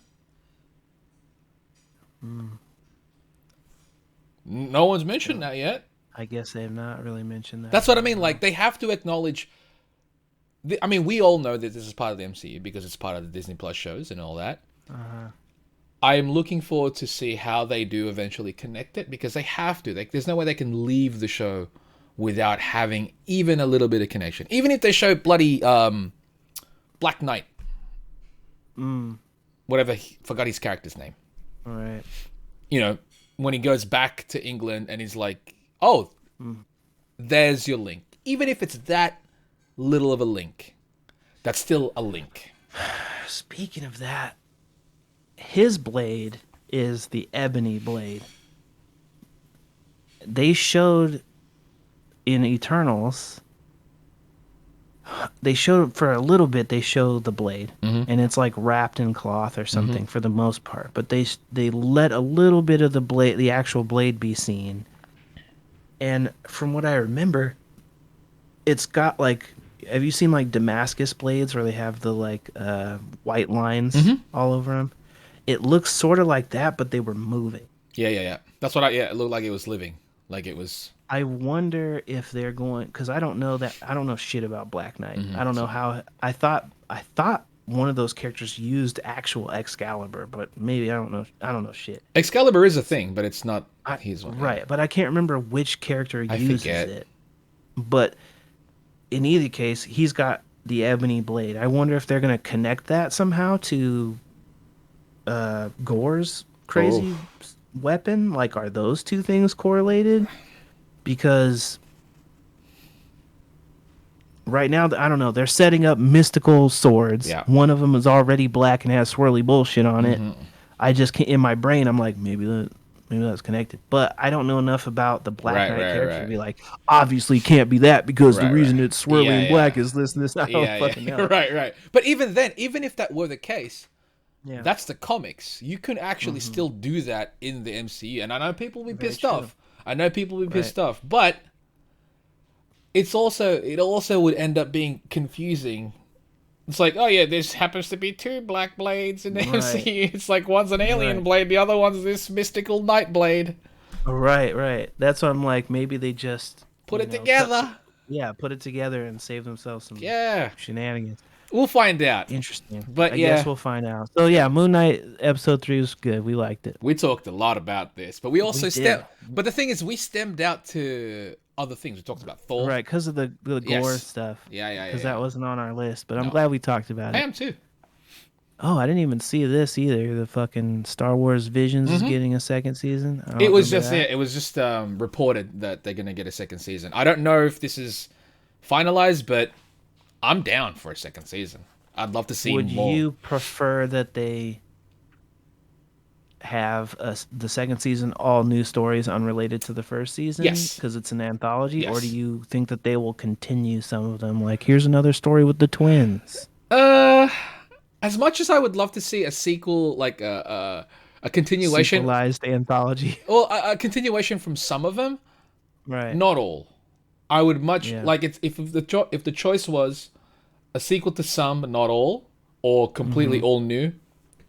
No one's mentioned that yet. I guess they have not really mentioned that. That's what I mean. Like, they have to acknowledge. I mean, we all know that this is part of the MCU because it's part of the Disney Plus shows and all that. I am looking forward to see how they do eventually connect it, because they have to. Like, there's no way they can leave the show without having even a little bit of connection. Even if they show bloody Black Knight. Whatever, forgot his character's name. All right. You know, when he goes back to England and he's like, oh, there's your link. Even if it's that little of a link, that's still a link. Speaking of that, his blade is the ebony blade. They showed in Eternals, they showed for a little bit, they showed the blade, and it's like wrapped in cloth or something for the most part, but they let a little bit of the blade, the actual blade, be seen. And from what I remember, it's got like, have you seen like Damascus blades where they have the like white lines all over them? It looks sort of like that, but they were moving. Yeah. That's what it looked like. It was living, like it was. I wonder if they're going, because I don't know shit about Black Knight. I don't know how. I thought one of those characters used actual Excalibur, but maybe I don't know shit. Excalibur is a thing, but it's not his one. Right, but I can't remember which character uses it. But in either case, he's got the ebony blade. I wonder if they're going to connect that somehow to Gore's crazy weapon. Like, are those two things correlated? Because right now, I don't know. They're setting up mystical swords. Yeah. One of them is already black and has swirly bullshit on it. I just can't, in my brain, I'm like, maybe that's connected. But I don't know enough about the Black Knight character to be like, obviously can't be that, because the reason it's swirly and black is this and this. I don't fucking know. Right. But even then, even if that were the case, that's the comics. You can actually still do that in the MCU. And I know people will be pissed off. But it also would end up being confusing. It's like, oh yeah, this happens to be two black blades in the MCU. It's like, one's an alien blade, the other one's this mystical night blade. Right. That's why I'm like, maybe they just put it together. Put it together and save themselves some shenanigans. We'll find out. Interesting. But I guess we'll find out. So yeah, Moonknight Ep.3 was good. We liked it. We talked a lot about this, but we also but the thing is, we stemmed out to other things. We talked about Thor. Right, because of the gore stuff. Yeah. Because that wasn't on our list, but I'm glad we talked about it. I am too. Oh, I didn't even see this either. The fucking Star Wars Visions is getting a second season. It was just reported that they're gonna get a second season. I don't know if this is finalized, but I'm down for a second season. I'd love to see more. Would you prefer that they have the second season all new stories unrelated to the first season? Yes. Because it's an anthology? Yes. Or do you think that they will continue some of them? Like, here's another story with the twins. As much as I would love to see a sequel, like a continuation. Sequelized anthology. Well, a continuation from some of them. Right. Not all. I would like it if the choice was a sequel to some but not all, or completely all new.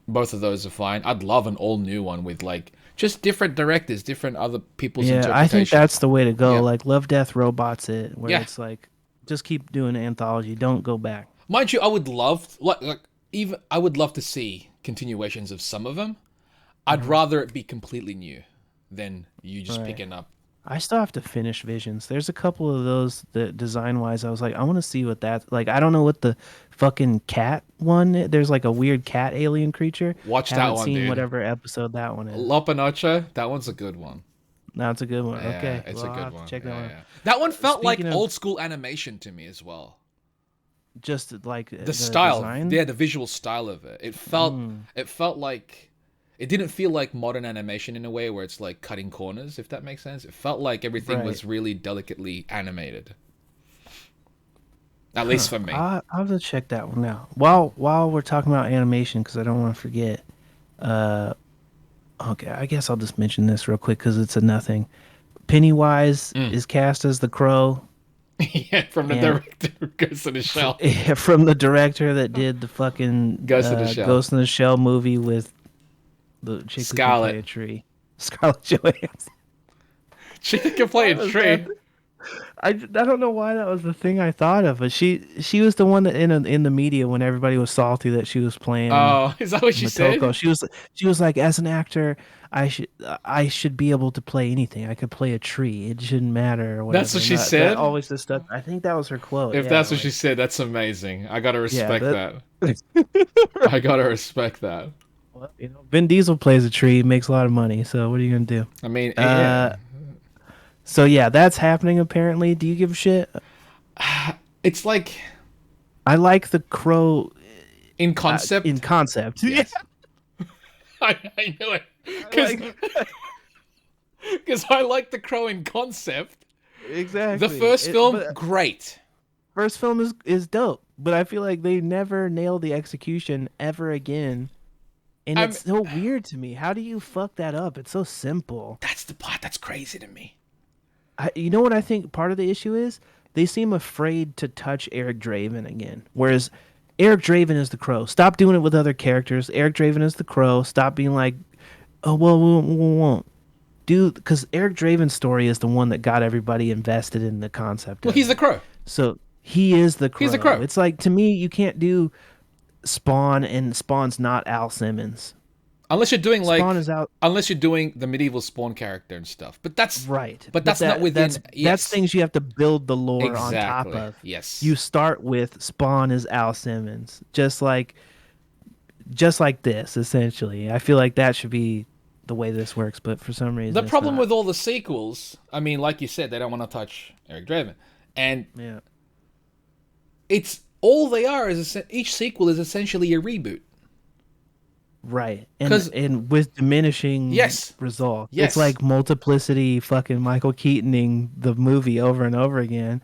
Both of those are fine. I'd love an all new one with like just different directors, different other people's interpretations. I think that's the way to go. Like Love, Death, Robots, it's like just keep doing an anthology. Don't go back. Mind you, I would love I would love to see continuations of some of them. I'd rather it be completely new than you just picking up. I still have to finish Visions. There's a couple of those that design-wise, I was like, I want to see what that... Like, I don't know what the fucking cat one... There's like a weird cat alien creature. Watch that one, seen dude. Whatever episode that one is. Lopinocha, that one's a good one. That's a good one. Yeah, okay. It's a good one. Check that one out. That one felt like old-school animation to me as well. Just like the style. design? Yeah, the visual style of it. It felt like... it didn't feel like modern animation in a way where it's like cutting corners, if that makes sense. It felt like everything was really delicately animated. At least for me. I'll have to check that one out. While we're talking about animation, because I don't want to forget. Okay, I guess I'll just mention this real quick because it's a nothing. Pennywise is cast as the Crow. Yeah, from the director who Ghost in the Shell. From the director that did the fucking Ghost in the Shell movie with the chick who can play a tree. Scarlett Johansson. Chick who can play a tree. I don't know why that was the thing I thought of, but she was the one that in the media when everybody was salty that she was playing. Oh, is that what she said? She was like, as an actor, I should be able to play anything. I could play a tree. It shouldn't matter. Or whatever. That's what she said. That always the stuff. I think that was her quote. If that's what she said, that's amazing. I gotta respect that. I gotta respect that. Well, Vin Diesel plays a tree, makes a lot of money. So what are you gonna do? I mean, yeah. So yeah, that's happening apparently. Do you give a shit? It's like I like the Crow in concept. Yes. I knew it because I like the Crow in concept. Exactly. The first film, great. First film is dope, but I feel like they never nailed the execution ever again. And it's so weird to me. How do you fuck that up? It's so simple. That's the part that's crazy to me. You know what I think part of the issue is? They seem afraid to touch Eric Draven again. Whereas Eric Draven is the Crow. Stop doing it with other characters. Eric Draven is the Crow. Stop being like, oh, well, we won't. Dude, because Eric Draven's story is the one that got everybody invested in the concept. Well, he's the Crow. So he is the Crow. He's the Crow. It's like, to me, you can't do Spawn, and Spawn's not Al Simmons. Unless you're doing Spawn is out. Unless you're doing the medieval Spawn character and stuff, but that's right. But that's not within. That's things you have to build the lore on top of. Yes, you start with Spawn is Al Simmons, just like this. Essentially, I feel like that should be the way this works. But for some reason, the problem with all the sequels, I mean, like you said, they don't want to touch Eric Draven, and it's all they are is each sequel is essentially a reboot. Right, and with diminishing result. Yes. It's like Multiplicity, fucking Michael Keatoning the movie over and over again,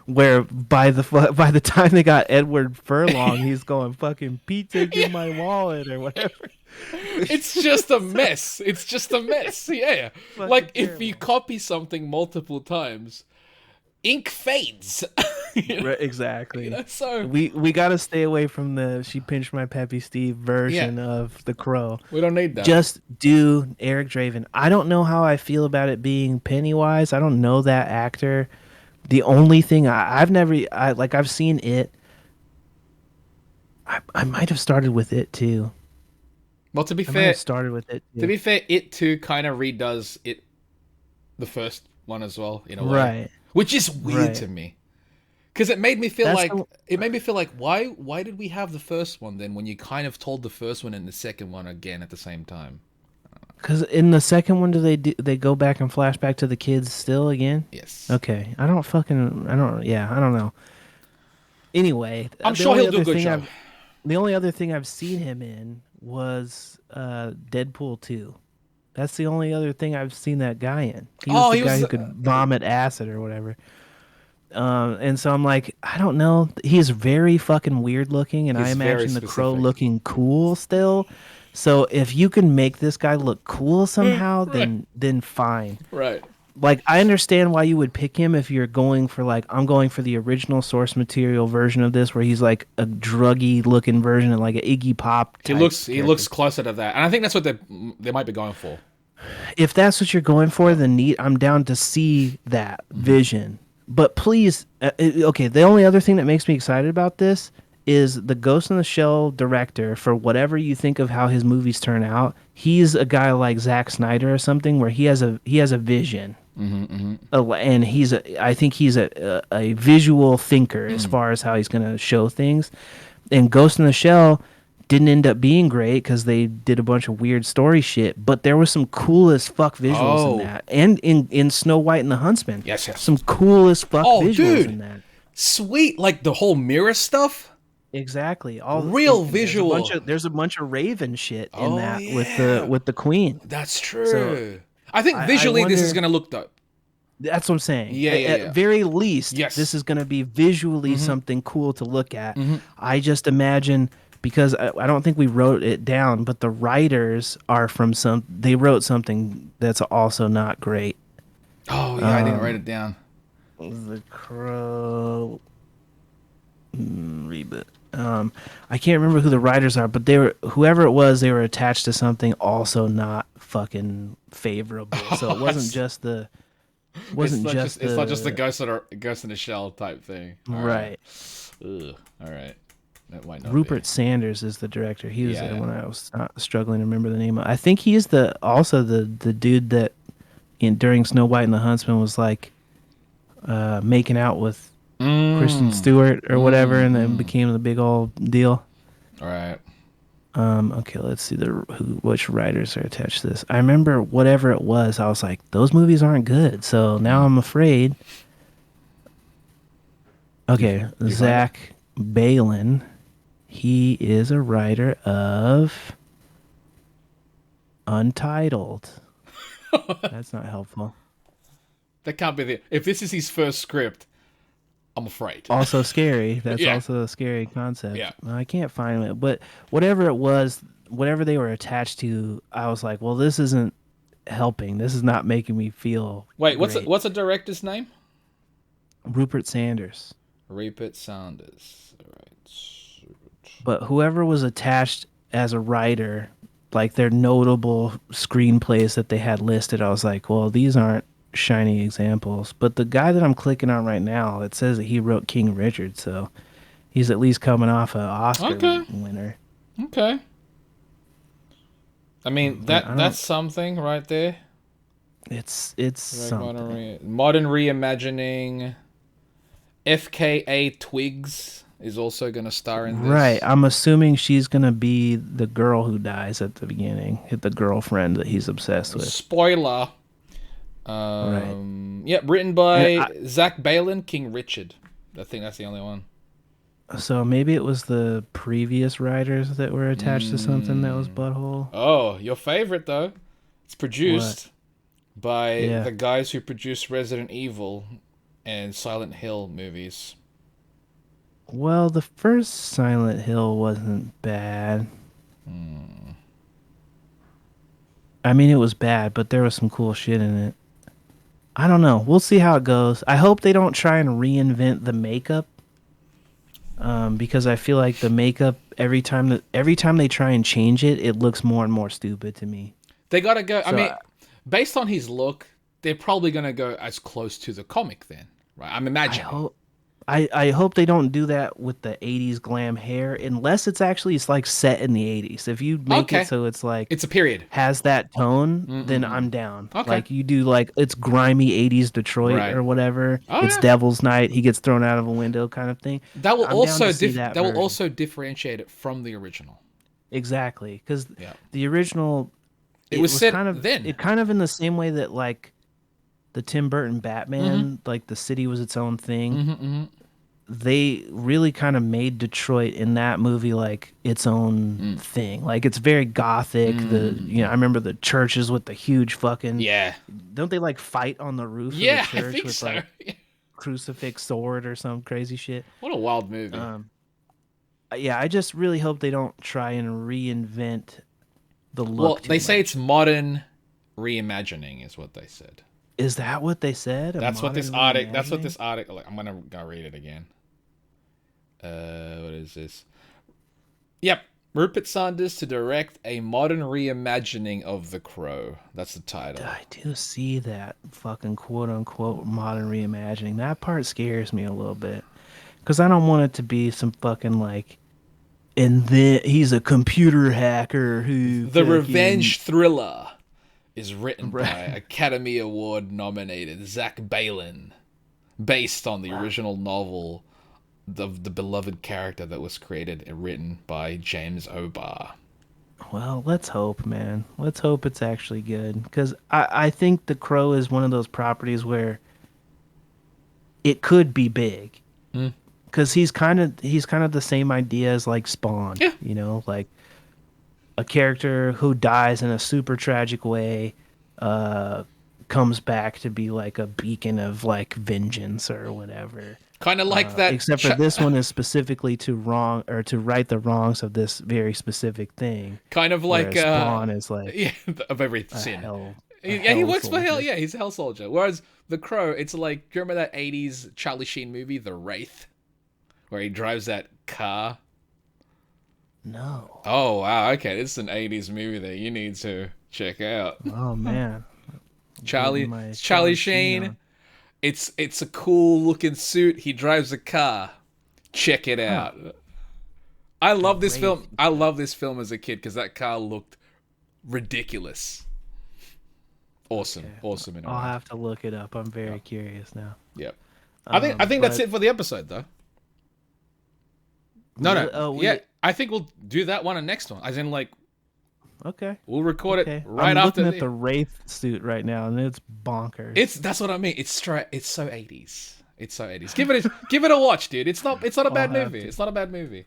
where by the time they got Edward Furlong, he's going fucking pizza in my wallet or whatever. It's just a mess. It's just a mess. Yeah, like if you copy something multiple times, ink fades. Right, exactly. So we got to stay away from the "She Pinched My Peppy Steve" version of the Crow. We don't need that. Just do Eric Draven. I don't know how I feel about it being Pennywise. I don't know that actor. The only thing I've seen it. I might have started with it too. Well, to be fair, started with it. Too. To be fair, it too kind of redoes it, the first one as well in a way, right? Which is weird to me. Because it made me feel like why did we have the first one then when you kind of told the first one and the second one again at the same time? Because in the second one, do they go back and flash back to the kids still again? Yes. Okay. I don't know. Anyway, I'm sure he'll do a good job. The only other thing I've seen him in was Deadpool 2. That's the only other thing I've seen that guy in. He was the guy who could vomit acid or whatever. And so I'm like, I don't know. He's very fucking weird looking, and I imagine the Crow looking cool still. So if you can make this guy look cool somehow, then fine. Right. Like, I understand why you would pick him if you're going for, like, I'm going for the original source material version of this, where he's like a druggy looking version of like an Iggy Pop type He looks closer to that, and I think that's what they might be going for. If that's what you're going for, then I'm down to see that vision. But please, okay, the only other thing that makes me excited about this is the Ghost in the Shell director, for whatever you think of how his movies turn out, he's a guy like Zack Snyder or something, where he has a vision. And I think he's a visual thinker as far as how he's going to show things. And Ghost in the Shell didn't end up being great because they did a bunch of weird story shit, but there was some cool as fuck visuals in that. And in Snow White and the Huntsman. Yes. Some cool as fuck visuals in that. Sweet. Like the whole mirror stuff. Exactly. Real And visual. there's a bunch of Raven shit in Oh that yeah, with the Queen. that's So true. I think I visually this is wonder. gonna look dope. That's what I'm saying. Yeah, yeah, At yeah. very least, this Yes. is going to be visually Mm-hmm. something cool to look at. Mm-hmm. I just imagine because I don't think we wrote it down, but the writers are from some. They wrote something that's also not great. Oh yeah, I didn't write it down. The Crow reboot. I can't remember who the writers are, but they were whoever it was. They were attached to something also not fucking favorable. So it wasn't just the wasn't just It's not just the the ghost in the shell type thing. All right. right. Ugh. All right. That might not be. Rupert Sanders is the director. He was the Yeah. one I was struggling to remember the name of. I think he's the dude that during Snow White and the Huntsman was like making out with Kristen Mm. Stewart or whatever, and then Mm. became the big old deal. All right. Okay, let's see which writers are attached to this. I remember whatever it was. I was like, those movies aren't good. So now I'm afraid. Okay, You find it? Zach Balin. He is a writer of Untitled. That's not helpful. That can't be the. If this is his first script, I'm afraid. Also scary. That's Yeah. also a scary concept. Yeah. I can't find it, but whatever it was, whatever they were attached to, I was like, well, this isn't helping. This is not making me feel Wait, great. what's the director's name? Rupert Sanders. Rupert Sanders. All right. But whoever was attached as a writer, like their notable screenplays that they had listed, I was like, well, these aren't shining examples. But the guy that I'm clicking on right now, it says that he wrote King Richard, so he's at least coming off an Oscar Okay. winner. Okay. I mean But I that's don't. something right there. It's Like something. modern reimagining. a.k.a. Twigs is also going to star in Right. this. I'm assuming she's gonna be the girl who dies at the beginning, the girlfriend that he's obsessed with. Spoiler. Right. Yeah, written And by Zach Balin, King Richard. I think that's the only one. so maybe it was the previous writers that were attached to something that was butthole. Oh, your favorite though. It's produced by Yeah. the guys who produced Resident Evil and Silent Hill movies. Well, the first Silent Hill wasn't bad. I mean, it was bad, but there was some cool shit in it. I don't know. We'll see how it goes. I hope they don't try and reinvent the makeup, because I feel like the makeup every time they try and change it, it looks more and more stupid to me. They gotta go. I So mean, based on his look, they're probably gonna go as close to the comic then, right? I'm I imagining. hope I hope they don't do that with the 80s glam hair unless it's like set in the 80s. If you make Okay. it so it's like It's a period. has that tone, then I'm down. Okay. Like you do like it's grimy 80s Detroit Right. or whatever. Oh, It's yeah. Devil's Night, he gets thrown out of a window kind of thing. That will I'm down also to see that that will version. also differentiate it from the original. Exactly, cuz Yeah. the original It was set kind of then. it kind of in the same way that like the Tim Burton Batman, like the city was its own thing. They really kind of made Detroit in that movie like its own thing. Like it's very gothic. I remember the churches with the huge fucking Yeah. Don't they like fight on the roof Yeah, of the I church think with so. like crucifix sword or some crazy shit? What a wild movie. Yeah, I just really hope they don't try and reinvent the look. Well, too they say much. it's modern reimagining is what they said. Is that what they said? That's what this modern article. That's what reimagining? this article. Like, I'm gonna go read it again. What is this? Yep, Rupert Sanders to direct a modern reimagining of The Crow. That's the title. I do see that fucking quote unquote modern reimagining. That part scares me a little bit because I don't want it to be some fucking like, and then he's a computer hacker who The fucking- revenge thriller is written by Right. Academy Award nominated Zach Balin, based on the original novel of the beloved character that was created and written by James O'Barr. Well, let's hope, man. Let's hope it's actually good because I think The Crow is one of those properties where it could be big. because he's kind of the same idea as like Spawn. Yeah. You know, like a character who dies in a super tragic way, comes back to be like a beacon of like vengeance or whatever. Kind of like that. Except for this one is specifically to right the wrongs of this very specific thing. Kind of like Spawn is like yeah, of every sin. He works for hell. soldier. Yeah, he's a hell soldier. Whereas the Crow, it's like, do you remember that 80s Charlie Sheen movie, The Wraith, where he drives that car? No. Oh wow, okay, this is an 80s movie that you need to check out. Oh man. Charlie Sheen. It's a cool looking suit. He drives a car. Check it out. I love this film. I love this film as a kid because that car looked ridiculous. Awesome. Okay. Awesome. I'll have to look it up. I'm very curious now. Yep. I think that's it for the episode though. No. Yeah, I think we'll do that one and next one. As in, like, okay, we'll record it right I'm after. Looking at the Wraith suit right now, and it's bonkers. That's what I mean. It's straight. It's so 80s. It's so 80s. Give it a watch, dude. It's not a bad movie. It's not a bad movie.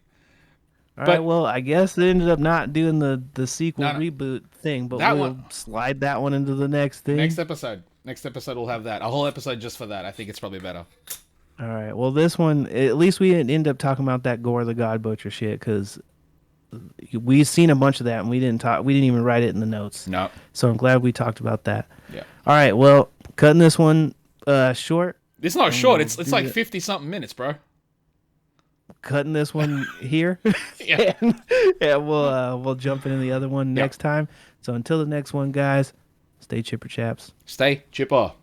All right. Well, I guess they ended up not doing the sequel reboot thing, but we'll slide that one into the next thing. Next episode we'll have that. A whole episode just for that. I think it's probably better. All right. Well, this one, at least we didn't end up talking about that Gore the God Butcher shit because we've seen a bunch of that and we didn't even write it in the notes. No. So I'm glad we talked about that. Yeah. All right. Well, cutting this one short. It's not short. It's like 50 something minutes, bro. Cutting this one here. Yeah. We'll jump into the other one next time. So until the next one, guys, stay chipper chaps. Stay chipper.